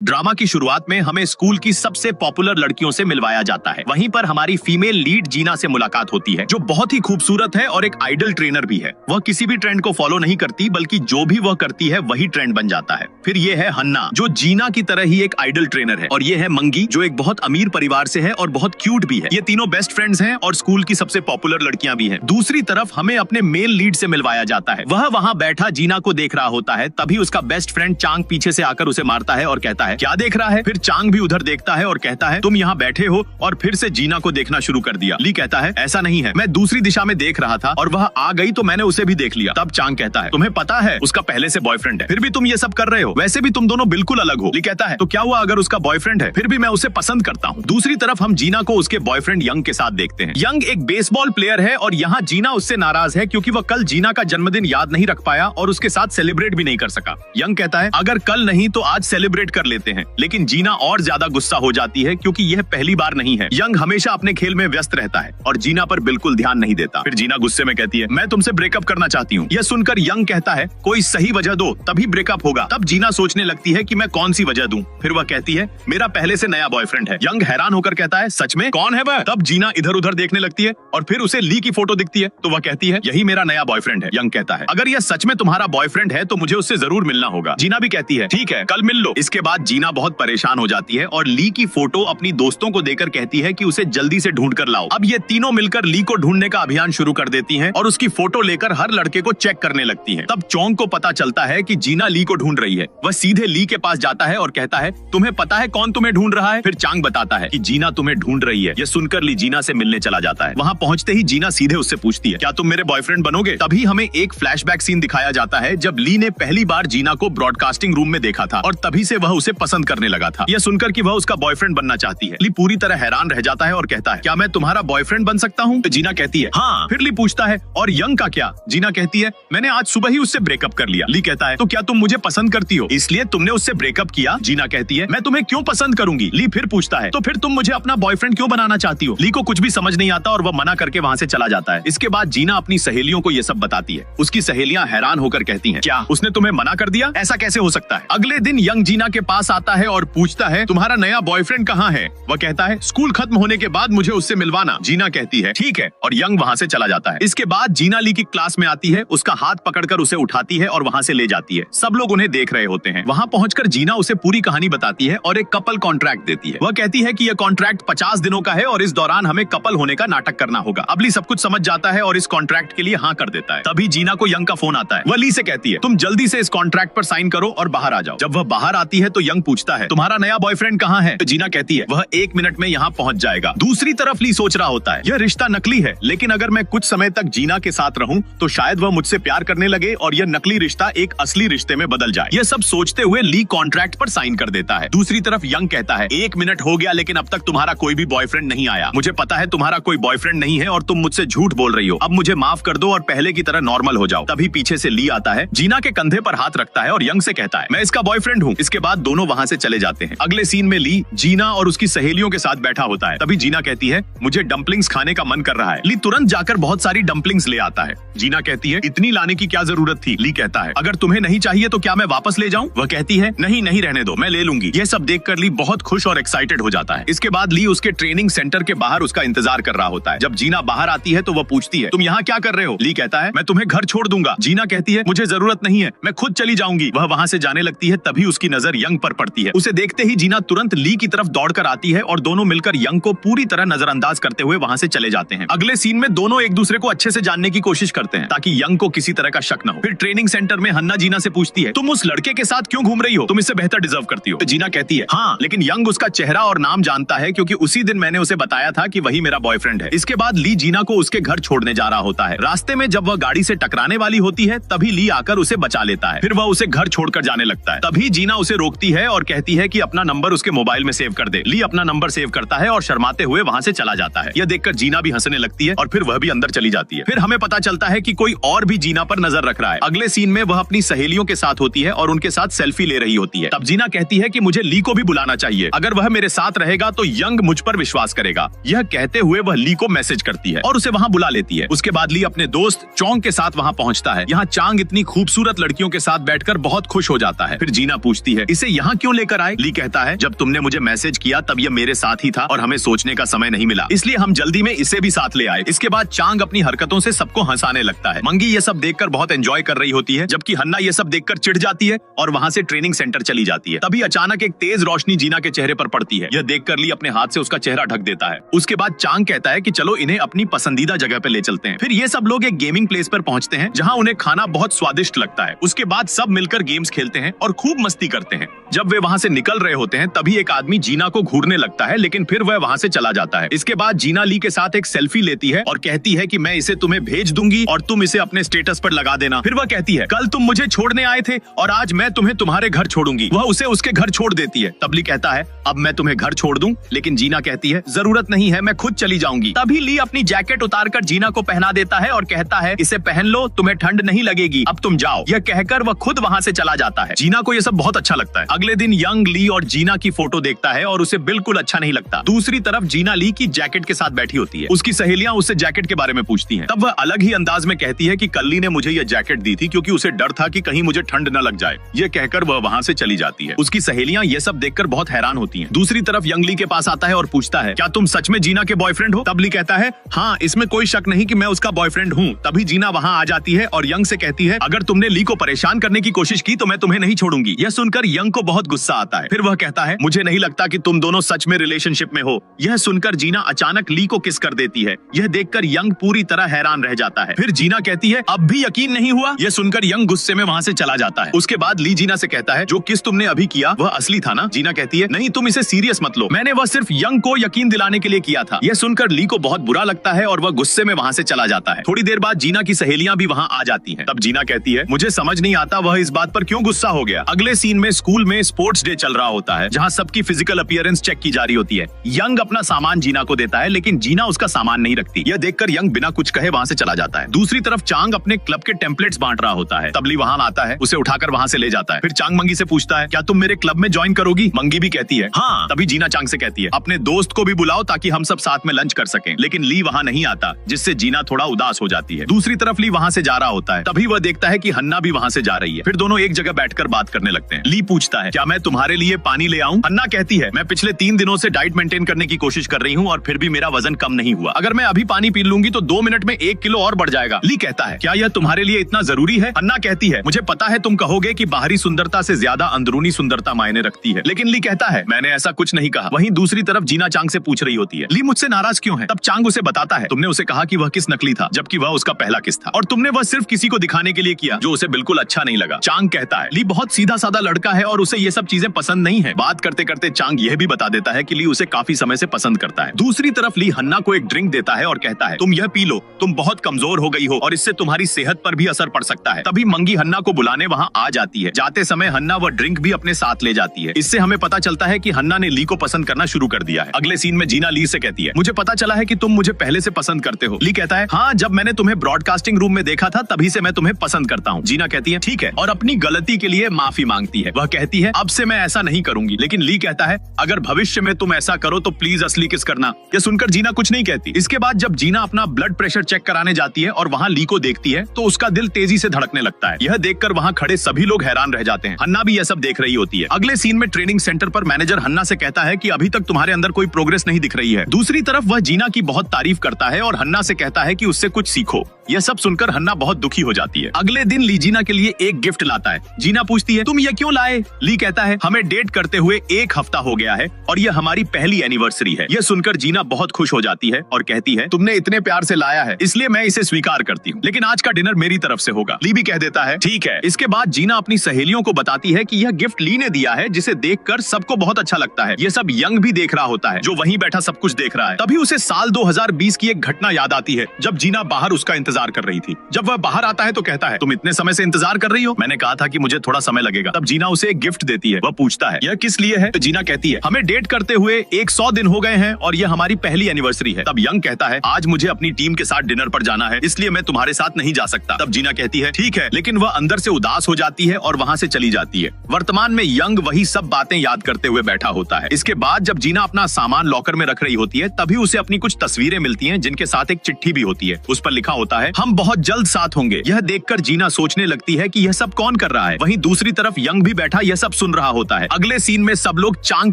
Drama की शुरुआत में हमें स्कूल की सबसे पॉपुलर लड़कियों से मिलवाया जाता है। वहीं पर हमारी फीमेल लीड जीना से मुलाकात होती है, जो बहुत ही खूबसूरत है और एक आइडल ट्रेनर भी है। वह किसी भी ट्रेंड को फॉलो नहीं करती, बल्कि जो भी वह करती है वही ट्रेंड बन जाता है। फिर ये है हन्ना, जो जीना की तरह ही एक आइडल ट्रेनर है, और ये है मंगी, जो एक बहुत अमीर परिवार से है और बहुत क्यूट भी है। ये तीनों बेस्ट फ्रेंड्स हैं और स्कूल की सबसे पॉपुलर लड़कियां भी हैं। दूसरी तरफ हमें अपने मेल लीड से मिलवाया जाता है। वह वहाँ बैठा जीना को देख रहा होता है, तभी उसका बेस्ट फ्रेंड चांग पीछे से आकर उसे मारता है और कहता है, क्या देख रहा है? फिर चांग भी उधर देखता है और कहता है, तुम यहाँ बैठे हो और फिर से जीना को देखना शुरू कर दिया। ली कहता है, ऐसा नहीं है, मैं दूसरी दिशा में देख रहा था और वह आ गई तो मैंने उसे भी देख लिया। तब चांग कहता है, तुम्हें पता है उसका पहले से बॉयफ्रेंड है, फिर भी तुम ये सब कर रहे हो। वैसे भी तुम दोनों बिल्कुल अलग हो। ली कहता है, तो क्या हुआ अगर उसका बॉयफ्रेंड है, फिर भी मैं उसे पसंद करता हूँ। दूसरी तरफ हम जीना को उसके बॉयफ्रेंड यंग के साथ देखते हैं। यंग एक बेसबॉल प्लेयर है और यहाँ जीना उससे नाराज है क्योंकि वह कल जीना का जन्मदिन याद नहीं रख पाया और उसके साथ सेलिब्रेट भी नहीं कर सका। यंग कहता है, अगर कल नहीं तो आज सेलिब्रेट कर लेते हैं, लेकिन जीना और ज्यादा गुस्सा हो जाती है क्योंकि यह पहली बार नहीं है। यंग हमेशा अपने खेल में व्यस्त रहता है और जीना पर बिल्कुल ध्यान नहीं देता। फिर जीना गुस्से में कहती है, मैं तुमसे ब्रेकअप करना चाहती हूँ। यह सुनकर यंग कहता है, कोई सही वजह दो तभी ब्रेकअप होगा। तब जीना सोचने लगती है कि मैं कौन सी वजह दूं। फिर वह कहती है, मेरा पहले से नया बॉयफ्रेंड है। यंग हैरान होकर कहता है, सच में? कौन है वह? तब जीना इधर उधर देखने लगती है और फिर उसे ली की फोटो दिखती है तो वह कहती है, यही मेरा नया बॉयफ्रेंड है। यंग कहता है, अगर यह सच में तुम्हारा बॉयफ्रेंड है तो मुझे उससे जरूर मिलना होगा। जीना भी कहती है, ठीक है, कल मिल लो। इसके बाद जीना बहुत परेशान हो जाती है और ली की फोटो अपनी दोस्तों को देकर कहती है कि उसे जल्दी से ढूंढ कर लाओ। अब ये तीनों मिलकर ली को ढूंढने का अभियान शुरू कर देती हैं और उसकी फोटो लेकर हर लड़के को चेक करने लगती हैं। तब चोंग को पता चलता है कि जीना ली को ढूंढ रही है। वह सीधे ली के पास जाता है और कहता है, तुम्हें पता है कौन तुम्हें ढूंढ रहा है? फिर चांग बताता है कि जीना तुम्हें ढूंढ रही है। यह सुनकर ली जीना से मिलने चला जाता है। वहाँ पहुँचते ही जीना सीधे उससे पूछती है, क्या तुम मेरे बॉयफ्रेंड बनोगे? तभी हमें एक फ्लैशबैक सीन दिखाया जाता है जब ली ने पहली बार जीना को ब्रॉडकास्टिंग रूम में देखा था और तभी से वह उसे पसंद करने लगा था। यह सुनकर कि वह उसका बॉयफ्रेंड बनना चाहती है, ली पूरी तरह हैरान रह जाता है और कहता है, क्या मैं तुम्हारा बॉयफ्रेंड बन सकता हूँ? तो जीना कहती है, हाँ। फिर ली पूछता है, और यंग का क्या? जीना कहती है, मैंने आज सुबह ही उससे ब्रेकअप कर लिया। ली कहता है, तो क्या तुम मुझे पसंद करती हो इसलिए तुमने उससे ब्रेकअप किया? जीना कहती है, मैं तुम्हें क्यों पसंद करूंगी? ली फिर पूछता है, तो फिर तुम मुझे अपना बॉयफ्रेंड क्यों बनाना चाहती हो? ली को कुछ भी समझ नहीं आता और वह मना करके वहाँ से चला जाता है। इसके बाद जीना अपनी सहेलियों को ये सब बताती है। उसकी सहेलियां हैरान होकर कहती हैं, क्या उसने तुम्हें मना कर दिया? ऐसा कैसे हो सकता है? अगले दिन यंग जीना के पास आता है और पूछता है, तुम्हारा नया बॉयफ्रेंड कहाँ है? वह कहता है, स्कूल खत्म होने के बाद मुझे उससे मिलवाना। जीना कहती है, ठीक है, और यंग वहाँ से चला जाता है। इसके बाद जीना ली की क्लास में आती है, उसका हाथ पकड़कर उसे उठाती है और वहाँ से ले जाती है। सब लोग उन्हें देख रहे होते हैं। वहाँ पहुंचकर जीना उसे पूरी कहानी बताती है और एक कपल कॉन्ट्रैक्ट देती है। वह कहती है कि यह कॉन्ट्रैक्ट 50 दिनों का है और इस दौरान हमें कपल होने का नाटक करना होगा। अब ली सब कुछ समझ जाता है और इस कॉन्ट्रैक्ट के लिए हाँ कर देता है। तभी जीना को यंग का फोन आता है। वह ली से कहती है, तुम जल्दी से इस कॉन्ट्रैक्ट पर साइन करो और बाहर आ जाओ। जब वह बाहर आती है तो यंग पूछता है, तुम्हारा नया बॉयफ्रेंड कहाँ है? तो जीना कहती है, वह 1 मिनट में यहाँ पहुँच जाएगा। दूसरी तरफ ली सोच रहा होता है, यह रिश्ता नकली है, लेकिन अगर मैं कुछ समय तक जीना के साथ रहूं तो शायद वह मुझसे प्यार करने लगे और यह नकली रिश्ता एक असली रिश्ते में बदल जाए। यह सब सोचते हुए ली कॉन्ट्रैक्ट पर साइन कर देता है। दूसरी तरफ यंग कहता है, 1 मिनट हो गया लेकिन अब तक तुम्हारा कोई भी बॉयफ्रेंड नहीं आया। मुझे पता है तुम्हारा कोई बॉयफ्रेंड नहीं है और तुम मुझसे झूठ बोल रही हो। अब मुझे माफ कर दो और पहले की तरह नॉर्मल हो जाओ। तभी पीछे से ली आता है, जीना के कंधे पर हाथ रखता है और यंग से कहता है, मैं इसका बॉयफ्रेंड हूँ। इसके बाद दोनों वहाँ से चले जाते हैं। अगले सीन में ली जीना और उसकी सहेलियों के साथ बैठा होता है। तभी जीना कहती है, मुझे डम्पलिंग्स खाने का मन कर रहा है। ली तुरंत जाकर बहुत सारी डम्पलिंग्स ले आता है। जीना कहती है, इतनी लाने की क्या जरूरत थी? ली कहता है, अगर तुम्हें नहीं चाहिए तो क्या मैं वापस ले जाऊं? वह कहती है, नहीं नहीं, रहने दो, मैं ले लूंगी। यह सब देखकर ली बहुत खुश और एक्साइटेड हो जाता है। इसके बाद ली उसके ट्रेनिंग सेंटर के बाहर उसका इंतजार कर रहा होता है। जब जीना बाहर आती है तो वह पूछती है, तुम यहाँ क्या कर रहे हो? ली कहता है, मैं तुम्हें घर छोड़ दूंगा। जीना कहती है, मुझे जरूरत नहीं है, मैं खुद चली जाऊंगी। वह वहाँ से जाने लगती है। तभी उसकी नजर यंग पर पड़ती है। उसे देखते ही जीना तुरंत ली की तरफ दौड़कर आती है और दोनों मिलकर यंग को पूरी तरह नजरअंदाज करते हुए वहाँ से चले जाते हैं। अगले सीन में दोनों एक दूसरे को अच्छे से जानने की कोशिश करते हैं ताकि यंग को किसी तरह का शक न हो। फिर ट्रेनिंग सेंटर में हन्ना जीना से पूछती है, तुम उस लड़के के साथ क्यों घूम रही हो? तुम इससे बेहतर डिजर्व करती हो। तो जीना कहती है, हाँ, लेकिन यंग उसका चेहरा और नाम जानता है क्योंकि उसी दिन मैंने उसे बताया था कि वही मेरा बॉयफ्रेंड है। इसके बाद ली जीना को उसके घर छोड़ने जा रहा होता है। रास्ते में जब वह गाड़ी से टकराने वाली होती है तभी ली आकर उसे बचा लेता है। फिर वह उसे घर छोड़कर जाने लगता है। तभी जीना उसे रोकती है और कहती है कि अपना नंबर उसके मोबाइल में सेव कर दे। ली अपना नंबर सेव करता है और शर्माते हुए वहाँ से चला जाता है। यह देखकर जीना भी हंसने लगती है और फिर वह भी अंदर चली जाती है। फिर हमें पता चलता है कि कोई और भी जीना पर नजर रख रहा है। अगले सीन में वह अपनी सहेलियों के साथ होती है और उनके साथ सेल्फी ले रही होती है। तब जीना कहती है कि मुझे ली को भी बुलाना चाहिए, अगर वह मेरे साथ रहेगा तो यंग मुझ पर विश्वास करेगा। यह कहते हुए वह ली को मैसेज करती है और उसे वहाँ बुला लेती है। उसके बाद ली अपने दोस्त चोंग के साथ वहाँ पहुँचता है। यहाँ चांग इतनी खूबसूरत लड़कियों के साथ बैठकर बहुत खुश हो जाता है। फिर जीना पूछती है, इसे यहाँ यहाँ क्यों लेकर आए? ली कहता है जब तुमने मुझे मैसेज किया तब ये मेरे साथ ही था और हमें सोचने का समय नहीं मिला, इसलिए हम जल्दी में इसे भी साथ ले आए। इसके बाद चांग अपनी हरकतों से सबको हंसाने लगता है। मंगी ये सब देखकर बहुत एंजॉय कर रही होती है, जबकि हन्ना ये सब देखकर चिढ़ जाती है और वहाँ से ट्रेनिंग सेंटर चली जाती है। तभी अचानक एक तेज रोशनी जीना के चेहरे पर पड़ती है। यह देखकर ली अपने हाथ से उसका चेहरा ढक देता है। उसके बाद चांग कहता है कि चलो इन्हें अपनी पसंदीदा जगह पे ले चलते हैं। फिर ये सब लोग एक गेमिंग प्लेस पर पहुंचते हैं जहाँ उन्हें खाना बहुत स्वादिष्ट लगता है। उसके बाद सब मिलकर गेम्स खेलते हैं और खूब मस्ती करते हैं। जब वे वहाँ से निकल रहे होते हैं तभी एक आदमी जीना को घूरने लगता है, लेकिन फिर वह वहाँ से चला जाता है। इसके बाद जीना ली के साथ एक सेल्फी लेती है और कहती है कि मैं इसे तुम्हें भेज दूंगी और तुम इसे अपने स्टेटस पर लगा देना। फिर वह कहती है कल तुम मुझे छोड़ने आए थे और आज मैं तुम्हें तुम्हारे घर छोड़ूंगी। वह उसे उसके घर छोड़ देती है। तब ली कहता है अब मैं तुम्हें घर छोड़ दूं, लेकिन जीना कहती है जरूरत नहीं है, मैं खुद चली जाऊंगी। तभी ली अपनी जैकेट उतारकर जीना को पहना देता है और कहता है इसे पहन लो, तुम्हें ठंड नहीं लगेगी, अब तुम जाओ। यह कहकर वह खुद वहाँ से चला जाता है। जीना को यह सब बहुत अच्छा लगता है। अगले दिन यंग ली और जीना की फोटो देखता है और उसे बिल्कुल अच्छा नहीं लगता। दूसरी तरफ जीना ली की जैकेट के साथ बैठी होती है। उसकी सहेलियां उससे जैकेट के बारे में पूछती हैं। तब वह अलग ही अंदाज में कहती है कि कल्ली ने मुझे यह जैकेट दी थी क्योंकि उसे डर था कि कहीं मुझे ठंड न लग जाए। यह कहकर वह वहाँ से चली जाती है। उसकी सहेलियां ये सब देखकर बहुत हैरान होती हैं। दूसरी तरफ यंग ली के पास आता है और पूछता है क्या तुम सच में जीना के बॉयफ्रेंड हो? तब ली कहता है हाँ, इसमें कोई शक नहीं कि मैं उसका बॉयफ्रेंड हूँ। तभी जीना वहाँ आ जाती है और यंग से कहती है अगर तुमने ली को परेशान करने की कोशिश की तो मैं तुम्हें नहीं छोड़ूंगी। यह सुनकर यंग को बहुत गुस्सा आता है। फिर वह कहता है मुझे नहीं लगता कि तुम दोनों सच में रिलेशनशिप में हो। यह सुनकर जीना अचानक ली को किस कर देती है। यह देखकर यंग पूरी तरह हैरान रह जाता है। फिर जीना कहती है अब भी यकीन नहीं हुआ? यह सुनकर यंग गुस्से में वहाँ से चला जाता है। उसके बाद ली जीना से कहता है जो किस तुमने अभी किया वह असली था ना? जीना कहती है नहीं, तुम इसे सीरियस मत लो, मैंने वह सिर्फ यंग को यकीन दिलाने के लिए किया था। यह सुनकर ली को बहुत बुरा लगता है और वह गुस्से में वहाँ से चला जाता है। थोड़ी देर बाद जीना की सहेलियां भी वहाँ आ जाती हैं। तब जीना कहती है मुझे समझ नहीं आता वह इस बात पर क्यों गुस्सा हो गया। अगले सीन में स्कूल में स्पोर्ट्स डे चल रहा होता है जहाँ सबकी फिजिकल अपीयरेंस चेक की जा रही होती है। यंग अपना सामान जीना को देता है, लेकिन जीना उसका सामान नहीं रखती। यह देखकर यंग बिना कुछ कहे वहाँ से चला जाता है। दूसरी तरफ चांग अपने क्लब के टेम्पलेट्स बांट रहा होता है। तब ली वहाँ आता है, उसे उठाकर वहाँ से ले जाता है। फिर चांग मंगी से पूछता है क्या तुम मेरे क्लब में ज्वाइन करोगी? मंगी भी कहती है हाँ। तभी जीना चांग से कहती है अपने दोस्त को भी बुलाओ ताकि हम सब साथ में लंच कर सकें। लेकिन ली वहाँ नहीं आता, जिससे जीना थोड़ा उदास हो जाती है। दूसरी तरफ ली वहाँ से जा रहा होता है। तभी वह देखता है कि हन्ना भी वहाँ से जा रही है। फिर दोनों एक जगह बैठकर बात करने लगते हैं। ली पूछता है क्या मैं तुम्हारे लिए पानी ले आऊं? हन्ना कहती है मैं पिछले 3 दिनों से डाइट मेंटेन करने की कोशिश कर रही हूँ और फिर भी मेरा वजन कम नहीं हुआ। अगर मैं अभी पानी पी लूंगी तो 2 मिनट में 1 किलो और बढ़ जाएगा। ली कहता है क्या यह तुम्हारे लिए इतना जरूरी है? हन्ना कहती है मुझे पता है तुम कहोगे कि बाहरी सुंदरता से ज्यादा अंदरूनी सुंदरता मायने रखती है, लेकिन ली कहता है मैंने ऐसा कुछ नहीं कहा। वहीं दूसरी तरफ जीना चांग से पूछ रही होती है ली मुझसे नाराज क्यों है? तब चांग उसे बताता है तुमने उसे कहा कि वह किस नकली था, जबकि वह उसका पहला किस था और तुमने वह सिर्फ किसी को दिखाने के लिए किया जो उसे बिल्कुल अच्छा नहीं लगा। चांग कहता है ली बहुत सीधा साधा लड़का है और उसे ये सब चीजें पसंद नहीं है। बात करते करते चांग यह भी बता देता है कि ली उसे काफी समय से पसंद करता है। दूसरी तरफ ली हन्ना को एक ड्रिंक देता है और कहता है तुम यह पी लो, तुम बहुत कमजोर हो गई हो और इससे तुम्हारी सेहत पर भी असर पड़ सकता है। तभी मंगी हन्ना को बुलाने वहाँ आ जाती है। जाते समय हन्ना वह ड्रिंक भी अपने साथ ले जाती है। इससे हमें पता चलता है कि हन्ना ने ली को पसंद करना शुरू कर दिया है। अगले सीन में जीना ली से कहती है मुझे पता चला है कि तुम मुझे पहले से पसंद करते हो। ली कहता है हाँ, जब मैंने तुम्हें ब्रॉडकास्टिंग रूम में देखा था तभी से मैं तुम्हें पसंद करता हूँ। जीना कहती है ठीक है और अपनी गलती के लिए माफी मांगती है। वह कहती है अब से मैं ऐसा नहीं करूंगी, लेकिन ली कहता है अगर भविष्य में तुम ऐसा करो तो प्लीज असली किस करना। यह सुनकर जीना कुछ नहीं कहती। इसके बाद जब जीना अपना ब्लड प्रेशर चेक कराने जाती है और वहाँ ली को देखती है तो उसका दिल तेजी से धड़कने लगता है। यह देखकर वहाँ खड़े सभी लोग हैरान रह जाते हैं। हन्ना भी यह सब देख रही होती है। अगले सीन में ट्रेनिंग सेंटर पर मैनेजर हन्ना से कहता है कि अभी तक तुम्हारे अंदर कोई प्रोग्रेस नहीं दिख रही है। दूसरी तरफ वह जीना की बहुत तारीफ करता है और हन्ना से कहता है कि उससे कुछ सीखो। यह सब सुनकर हन्ना बहुत दुखी हो जाती है। अगले दिन ली जीना के लिए एक गिफ्ट लाता है। जीना पूछती है तुम ये क्यों लाए? ली कहता है हमें डेट करते हुए 1 हफ्ता हो गया है और यह हमारी पहली एनिवर्सरी है। यह सुनकर जीना बहुत खुश हो जाती है और कहती है तुमने इतने प्यार से लाया है इसलिए मैं इसे स्वीकार करती हूँ, लेकिन आज का डिनर मेरी तरफ से होगा। ली भी कह देता है ठीक है। इसके बाद जीना अपनी सहेलियों को बताती है कि यह गिफ्ट ली ने दिया है, जिसे देखकर सबको बहुत अच्छा लगता है। यह सब यंग भी देख रहा होता है जो वहीं बैठा सब कुछ देख रहा है। तभी उसे साल 2020 की एक घटना याद आती है जब जीना बाहर उसका इंतजार कर रही थी। जब वह बाहर आता है तो कहता है तुम इतने समय से इंतजार कर रही हो? मैंने कहा था कि मुझे थोड़ा समय लगेगा। तब जीना उसे एक गिफ्ट देती है। वह पूछता है यह किस लिए है? तो जीना कहती है हमें डेट करते हुए 100 दिन हो गए हैं और यह हमारी पहली एनिवर्सरी है। तब यंग कहता है आज मुझे अपनी टीम के साथ डिनर पर जाना है इसलिए मैं तुम्हारे साथ नहीं जा सकता। तब जीना कहती है ठीक है, लेकिन वह अंदर से उदास हो जाती है और वहाँ से चली जाती है। वर्तमान में यंग वही सब बातें याद करते हुए बैठा होता है। इसके बाद जब जीना अपना सामान लॉकर में रख रही होती है तभी उसे अपनी कुछ तस्वीरें मिलती हैं जिनके साथ एक चिट्ठी भी होती है। उस पर लिखा होता है हम बहुत जल्द साथ होंगे। यह देखकर जीना सोचने लगती है कि यह सब कौन कर रहा है। वहीं दूसरी तरफ यंग भी बैठा यह सब सुन रहा होता है। अगले सीन में सब लोग चांग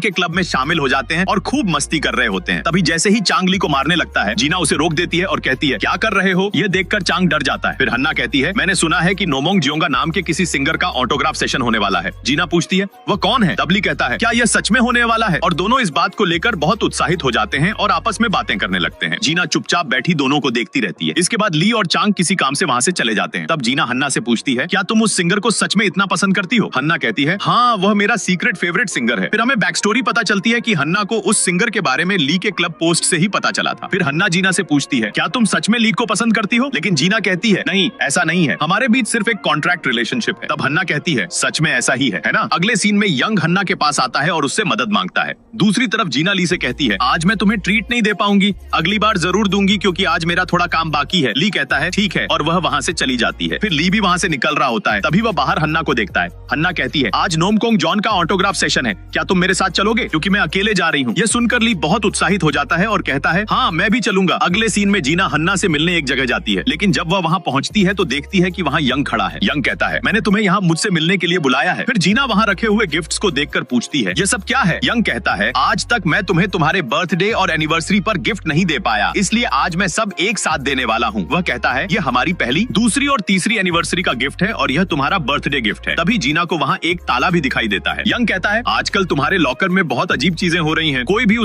के क्लब में शामिल हो जाते हैं और खूब मस्ती कर रहे होते हैं। तभी जैसे ही चांग ली को मारने लगता है, जीना उसे रोक देती है और कहती है, क्या कर रहे हो? ये देखकर चांग डर जाता है। फिर हन्ना कहती है, मैंने सुना है कि नोमोंग जियोंगा नाम के किसी सिंगर का ऑटोग्राफ सेशन होने वाला है। जीना पूछती है, वह कौन है? तब ली कहता है, क्या यह सच में होने वाला है? और दोनों इस बात को लेकर बहुत उत्साहित हो जाते हैं और आपस में बातें करने लगते हैं। जीना चुपचाप बैठी दोनों को देखती रहती है। इसके बाद ली और चांग किसी काम से वहाँ से चले जाते हैं। तब जीना हन्ना से पूछती है, क्या तुम उस सिंगर को सच में इतना पसंद करती हो? हन्ना कहती है, हाँ, वह मेरा सीक्रेट फेवरेट सिंगर है। फिर हमें बैक स्टोरी पता चलती है कि हन्ना को उस सिंगर के बारे में ली के क्लब पोस्ट से ही पता चला था। फिर हन्ना जीना से पूछती है, क्या तुम सच में ली को पसंद करती हो? लेकिन जीना कहती है, नहीं, ऐसा नहीं है, हमारे बीच सिर्फ एक कॉन्ट्रैक्ट रिलेशनशिप है। तब हन्ना कहती है, सच में ऐसा ही है ना? अगले सीन में यंग हन्ना के पास आता है और उससे मदद मांगता है। दूसरी तरफ जीना ली से कहती है, आज मैं तुम्हें ट्रीट नहीं दे पाऊंगी, अगली बार जरूर दूंगी क्योंकि आज मेरा थोड़ा काम बाकी है। ली कहता है, ठीक है, और वह वहाँ से चली जाती है। फिर ली भी वहाँ से निकल रहा होता है। तभी वह बाहर हन्ना को देखता है। हन्ना कहती है, आज नोमकोंग जॉन का ऑटोग्राफ सेशन है, क्या तुम मेरे साथ चलोगे? क्योंकि मैं अकेले जा रही हूँ। यह सुनकर ली बहुत उत्साहित हो जाता है और कहता है, हाँ, मैं भी चलूंगा। अगले सीन में जीना हन्ना से मिलने एक जगह जाती है, लेकिन जब वह वहाँ पहुँचती है तो देखती है कि वहाँ यंग खड़ा है। यंग कहता है, मैंने तुम्हें यहाँ मुझसे मिलने के लिए बुलाया है। फिर जीना वहाँ रखे हुए गिफ्ट्स को देखकर पूछती है, ये सब क्या है? यंग कहता है, आज तक मैं तुम्हें तुम्हारे बर्थडे और एनिवर्सरी पर गिफ्ट नहीं दे पाया, इसलिए आज मैं सब एक साथ देने वाला हूँ। वह कहता है, ये हमारी पहली, दूसरी और तीसरी एनिवर्सरी का गिफ्ट है और यह तुम्हारा बर्थडे गिफ्ट है। तभी जीना को वहाँ एक ताला भी दिखाई देता है। यंग कहता है, आजकल तुम्हारे लॉकर में बहुत अजीब चीजें हो रही हैं, कोई भी